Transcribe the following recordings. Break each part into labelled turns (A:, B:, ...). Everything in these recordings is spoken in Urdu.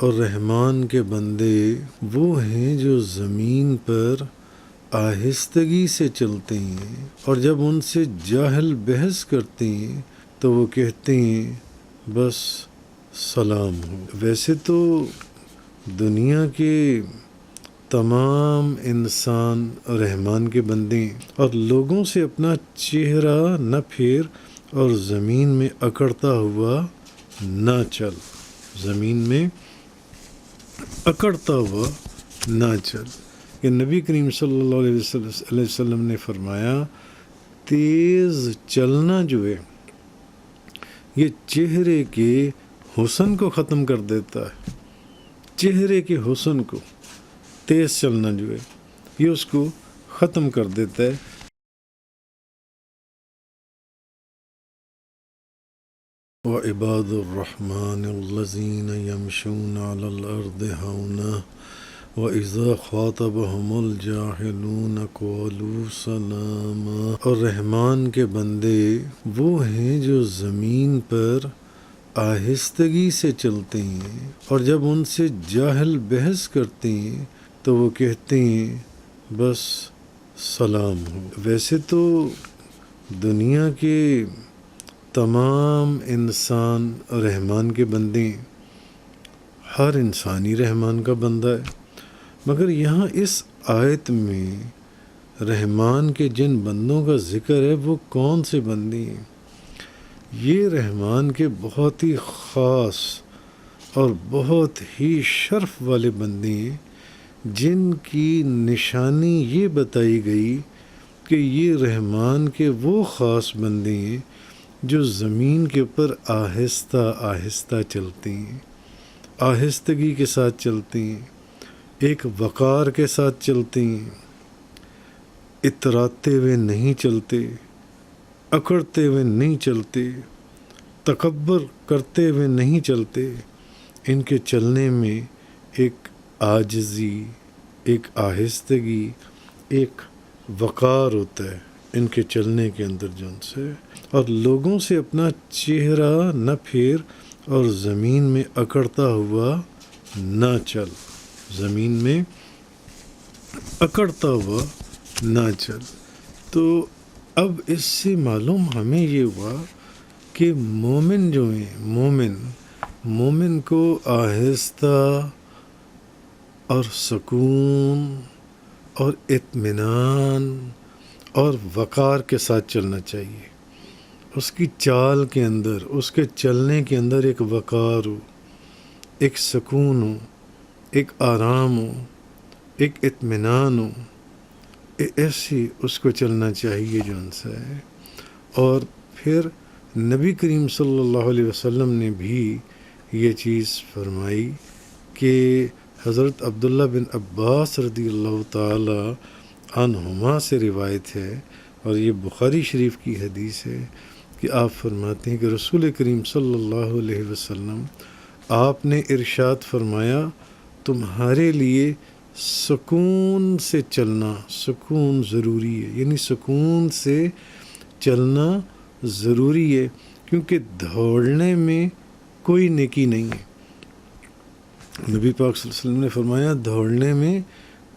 A: اور رحمان کے بندے وہ ہیں جو زمین پر آہستگی سے چلتے ہیں، اور جب ان سے جاہل بحث کرتے ہیں تو وہ کہتے ہیں بس سلام ہو۔ ویسے تو دنیا کے تمام انسان رحمان کے بندے ہیں، اور لوگوں سے اپنا چہرہ نہ پھیر اور زمین میں اکڑتا ہوا نہ چل، زمین میں اکڑتا ہوا نہ چل۔ کہ نبی کریم صلی اللہ علیہ وسلم نے فرمایا تیز چلنا جو ہے یہ چہرے کے حسن کو ختم کر دیتا ہے، چہرے کے حسن کو تیز چلنا جو ہے یہ اس کو ختم کر دیتا ہے۔ وعباد الرحمن الذین یمشون علی الارض ہونا وَإِذَا خَاطَبَهُمُ الْجَاهِلُونَ قَالُوا سَلَامًا۔ اور رحمان کے بندے وہ ہیں جو زمین پر آہستگی سے چلتے ہیں، اور جب ان سے جاہل بحث کرتے ہیں تو وہ کہتے ہیں بس سلام ہو۔ ویسے تو دنیا کے تمام انسان رحمان کے بندے ہیں، ہر انسانی رحمان کا بندہ ہے، مگر یہاں اس آیت میں رحمان کے جن بندوں کا ذکر ہے وہ کون سے بندے ہیں؟ یہ رحمان کے بہت ہی خاص اور بہت ہی شرف والے بندے ہیں، جن کی نشانی یہ بتائی گئی کہ یہ رحمان کے وہ خاص بندے ہیں جو زمین کے اوپر آہستہ آہستہ چلتے ہیں، آہستگی کے ساتھ چلتے ہیں، ایک وقار کے ساتھ چلتے ہیں، اتراتے ہوئے نہیں چلتے، اکڑتے ہوئے نہیں چلتے، تکبر کرتے ہوئے نہیں چلتے۔ ان کے چلنے میں ایک عاجزی، ایک آہستگی، ایک وقار ہوتا ہے ان کے چلنے کے اندر جو ان سے، اور لوگوں سے اپنا چہرہ نہ پھیر اور زمین میں اکڑتا ہوا نہ چل، زمین میں اکڑتا ہوا نہ چل۔ تو اب اس سے معلوم ہمیں یہ ہوا کہ مومن جو ہیں، مومن کو آہستہ اور سکون اور اطمینان اور وقار کے ساتھ چلنا چاہیے۔ اس کی چال کے اندر، اس کے چلنے کے اندر ایک وقار ہو، ایک سکون ہو، ایک آرام ہو، ایک اطمینان ہو، ایسی اس کو چلنا چاہیے جو ان سے ہے۔ اور پھر نبی کریم صلی اللہ علیہ وسلم نے بھی یہ چیز فرمائی کہ حضرت عبداللہ بن عباس رضی اللہ تعالی عنہما سے روایت ہے، اور یہ بخاری شریف کی حدیث ہے کہ آپ فرماتے ہیں کہ رسول کریم صلی اللہ علیہ وسلم آپ نے ارشاد فرمایا تمہارے لیے سکون سے چلنا، سکون ضروری ہے، یعنی سکون سے چلنا ضروری ہے، کیونکہ دوڑنے میں کوئی نیکی نہیں ہے۔ نبی پاک صلی اللہ علیہ وسلم نے فرمایا دوڑنے میں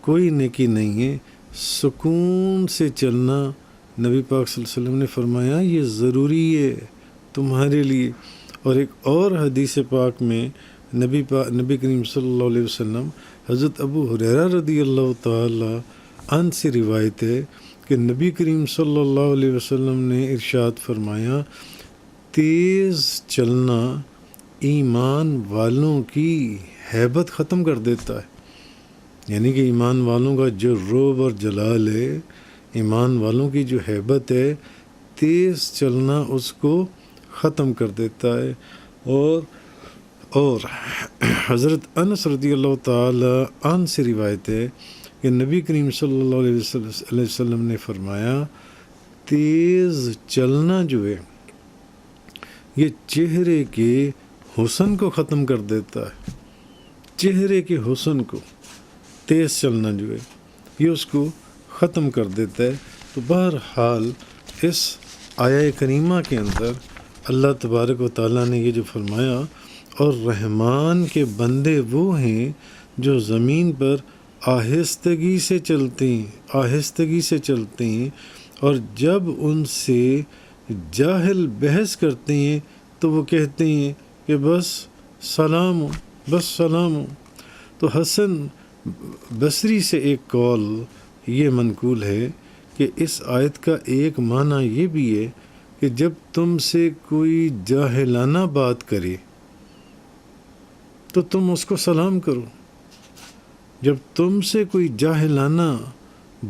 A: کوئی نیکی نہیں ہے، سکون سے چلنا نبی پاک صلی اللہ علیہ وسلم نے فرمایا یہ ضروری ہے تمہارے لیے۔ اور ایک اور حدیث پاک میں نبی کریم صلی اللہ علیہ وسلم حضرت ابو ہریرہ رضی اللہ تعالی عنہ سے روایت ہے کہ نبی کریم صلی اللہ علیہ وسلم نے ارشاد فرمایا تیز چلنا ایمان والوں کی ہیبت ختم کر دیتا ہے، یعنی کہ ایمان والوں کا جو رعب اور جلال ہے، ایمان والوں کی جو ہیبت ہے، تیز چلنا اس کو ختم کر دیتا ہے۔ اور حضرت انس رضی اللہ تعالی عنہ سے روایت ہے کہ نبی کریم صلی اللہ علیہ وسلم نے فرمایا تیز چلنا جو ہے یہ چہرے کے حسن کو ختم کر دیتا ہے، چہرے کے حسن کو تیز چلنا جو ہے یہ اس کو ختم کر دیتا ہے۔ تو بہرحال اس آیہ کریمہ کے اندر اللہ تبارک و تعالیٰ نے یہ جو فرمایا، اور رحمان کے بندے وہ ہیں جو زمین پر آہستگی سے چلتے ہیں اور جب ان سے جاہل بحث کرتے ہیں تو وہ کہتے ہیں کہ بس سلام ہو. تو حسن بصری سے ایک قول یہ منقول ہے کہ اس آیت کا ایک معنی یہ بھی ہے کہ جب تم سے کوئی جاہلانہ بات کرے تو تم اس کو سلام کرو. جب تم سے کوئی جاہلانہ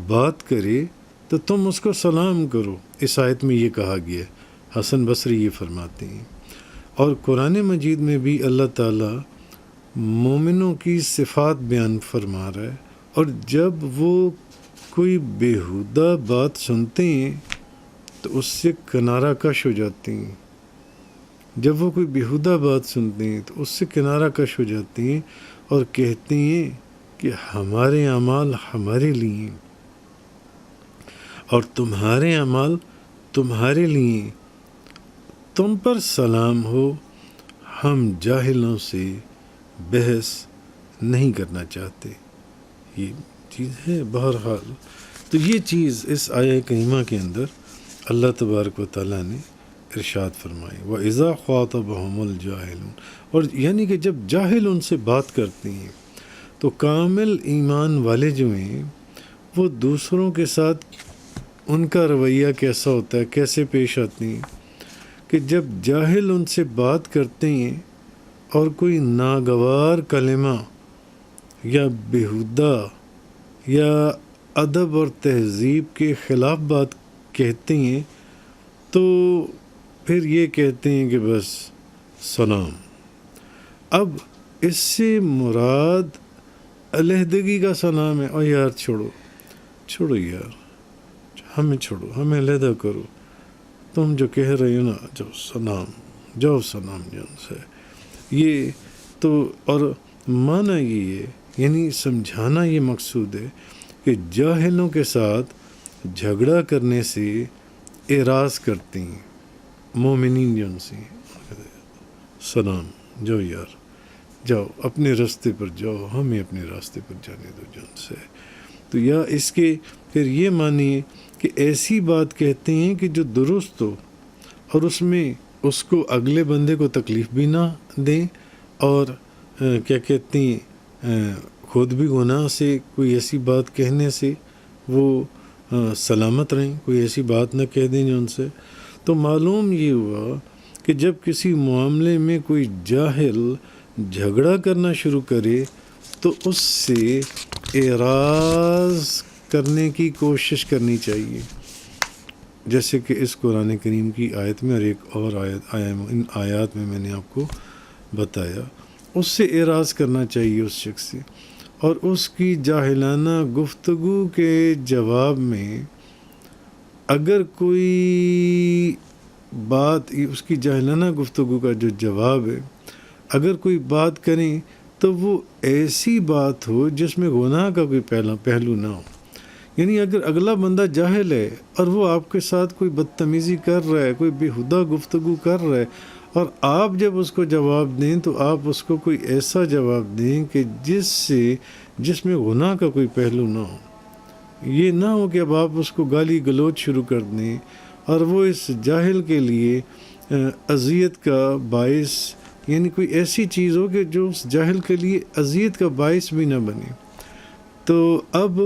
A: بات کرے تو تم اس کو سلام کرو. اس آیت میں یہ کہا گیا ہے، حسن بصری یہ فرماتے ہیں. اور قرآن مجید میں بھی اللہ تعالیٰ مومنوں کی صفات بیان فرما رہا ہے، اور جب وہ کوئی بیہودہ بات سنتے ہیں تو اس سے کنارہ کش ہو جاتے ہیں. جب وہ کوئی بیہودہ بات سنتے ہیں تو اس سے کنارہ کش ہو جاتے ہیں اور کہتے ہیں کہ ہمارے اعمال ہمارے لیے ہیں اور تمہارے اعمال تمہارے لیے ہیں. تم پر سلام ہو، ہم جاہلوں سے بحث نہیں کرنا چاہتے. یہ چیز ہے. بہرحال تو یہ چیز اس آیہ کریمہ کے اندر اللہ تبارک و تعالیٰ نے ارشاد فرمائی، وَإِذَا خَاطَبَهُمُ الْجَاهِلُونَ، اور یعنی کہ جب جاہل ان سے بات کرتے ہیں تو کامل ایمان والے جو ہیں وہ دوسروں کے ساتھ ان کا رویہ کیسا ہوتا ہے، کیسے پیش آتے ہیں کہ جب جاہل ان سے بات کرتے ہیں اور کوئی ناگوار کلمہ یا بیہودہ یا ادب اور تہذیب کے خلاف بات کہتے ہیں تو پھر یہ کہتے ہیں کہ بس سلام. اب اس سے مراد علیحدگی کا سلام ہے. اور یار چھوڑو یار، ہمیں چھوڑو، ہمیں علیحدہ کرو، تم جو کہہ رہے ہو نا جاؤ سلام جان سے. یہ تو اور معنی یہ ہے، یعنی سمجھانا یہ مقصود ہے کہ جاہلوں کے ساتھ جھگڑا کرنے سے اعراض کرتے ہیں مومنین جو ان سے سلام، جاؤ یار جاؤ، اپنے راستے پر جاؤ، ہمیں اپنے راستے پر جانے دو جان سے. تو یا اس کے پھر یہ مانیے کہ ایسی بات کہتے ہیں کہ جو درست ہو اور اس میں اس کو اگلے بندے کو تکلیف بھی نہ دیں اور کیا کہتے ہیں خود بھی گناہ سے کوئی ایسی بات کہنے سے وہ سلامت رہیں، کوئی ایسی بات نہ کہہ دیں جو ان سے. تو معلوم یہ ہوا کہ جب کسی معاملے میں کوئی جاہل جھگڑا کرنا شروع کرے تو اس سے اعراض کرنے کی کوشش کرنی چاہیے، جیسے کہ اس قرآن کریم کی آیت میں اور ایک اور ان آیات میں نے آپ کو بتایا. اس سے اعراض کرنا چاہیے اس شخص سے، اور اس کی جاہلانہ گفتگو کے جواب میں اگر کوئی بات، اس کی جاہلانہ گفتگو کا جو جواب ہے، اگر کوئی بات کریں تو وہ ایسی بات ہو جس میں گناہ کا کوئی پہلو نہ ہو. یعنی اگر اگلا بندہ جاہل ہے اور وہ آپ کے ساتھ کوئی بدتمیزی کر رہا ہے، کوئی بیہودہ گفتگو کر رہا ہے، اور آپ جب اس کو جواب دیں تو آپ اس کو کوئی ایسا جواب دیں کہ جس میں گناہ کا کوئی پہلو نہ ہو. یہ نہ ہو کہ اب آپ اس کو گالی گلوچ شروع کر دیں اور وہ اس جاہل کے لیے اذیت کا باعث، یعنی کوئی ایسی چیز ہو کہ جو اس جاہل کے لیے اذیت کا باعث بھی نہ بنے. تو اب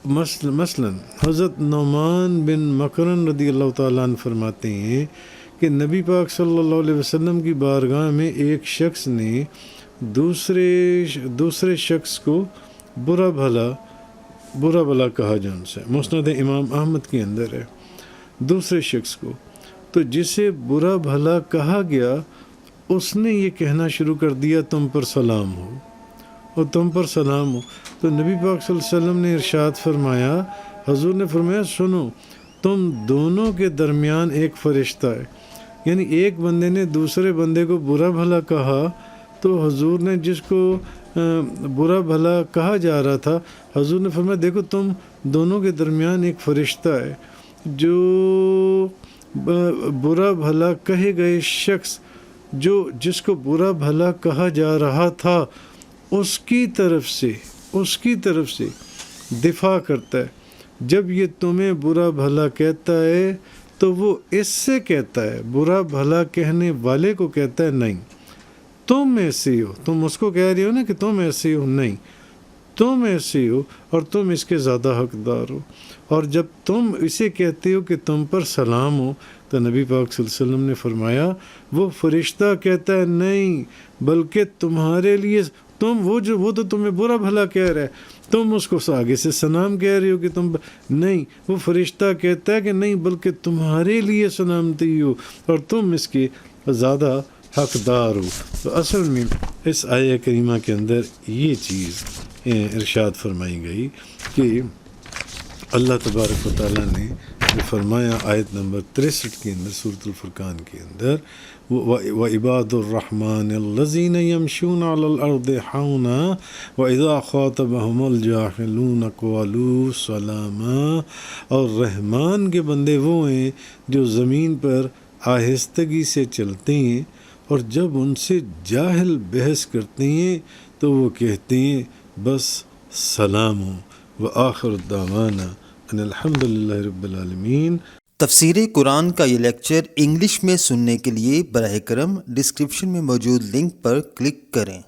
A: مثلا حضرت نعمان بن مکرن رضی اللہ تعالیٰ عنہ فرماتے ہیں کہ نبی پاک صلی اللہ علیہ وسلم کی بارگاہ میں ایک شخص نے دوسرے شخص کو برا بھلا کہا جان سے. مسند امام احمد کے اندر ہے. دوسرے شخص کو تو جسے برا بھلا کہا گیا اس نے یہ کہنا شروع کر دیا تم پر سلام ہو اور تم پر سلام ہو. تو نبی پاک صلی اللہ علیہ وسلم نے ارشاد فرمایا، حضور نے فرمایا سنو، تم دونوں کے درمیان ایک فرشتہ ہے. یعنی ایک بندے نے دوسرے بندے کو برا بھلا کہا تو حضور نے جس کو برا بھلا کہا جا رہا تھا، حضور نے فرمایا دیکھو تم دونوں کے درمیان ایک فرشتہ ہے جو برا بھلا کہے گئے شخص جس کو برا بھلا کہا جا رہا تھا اس کی طرف سے دفاع کرتا ہے. جب یہ تمہیں برا بھلا کہتا ہے تو وہ اس سے کہتا ہے، برا بھلا کہنے والے کو کہتا ہے نہیں تم ایسے ہو، تم اس کو کہہ رہی ہو نا کہ تم ایسے ہو، نہیں تم ایسے ہو اور تم اس کے زیادہ حقدار ہو. اور جب تم اسے کہتے ہو کہ تم پر سلام ہو تو نبی پاک صلی اللہ علیہ وسلم نے فرمایا وہ فرشتہ کہتا ہے نہیں بلکہ تمہارے لیے وہ تو تمہیں برا بھلا کہہ رہا ہے، تم اس کو آگے سے سلام کہہ رہی ہو کہ تم نہیں، وہ فرشتہ کہتا ہے کہ نہیں بلکہ تمہارے لیے سلامتی ہو اور تم اس کے زیادہ حقدار ہو. تو اصل میں اس آیہ کریمہ کے اندر یہ چیز ارشاد فرمائی گئی کہ اللہ تبارک و تعالیٰ نے جو فرمایا آیت نمبر 63 کے اندر سورۃ الفرقان کے اندر وَعِبَادُ الرَّحْمَنِ الَّذِينَ يَمْشُونَ عَلَى الْأَرْضِ حَوْنًا وَإِذَا خَاطَبَهُمُ الْجَاهِلُونَ قَالُوا سَلَامًا. اور رحمان کے بندے وہ ہیں جو زمین پر آہستگی سے چلتے ہیں اور جب ان سے جاہل بحث کرتے ہیں تو وہ کہتے ہیں بس سلام ہو. وآخر دعوانا ان الحمد للہ رب العالمین.
B: تفسیر قرآن کا یہ لیکچر انگلش میں سننے کے لیے براہ کرم ڈسکرپشن میں موجود لنک پر کلک کریں.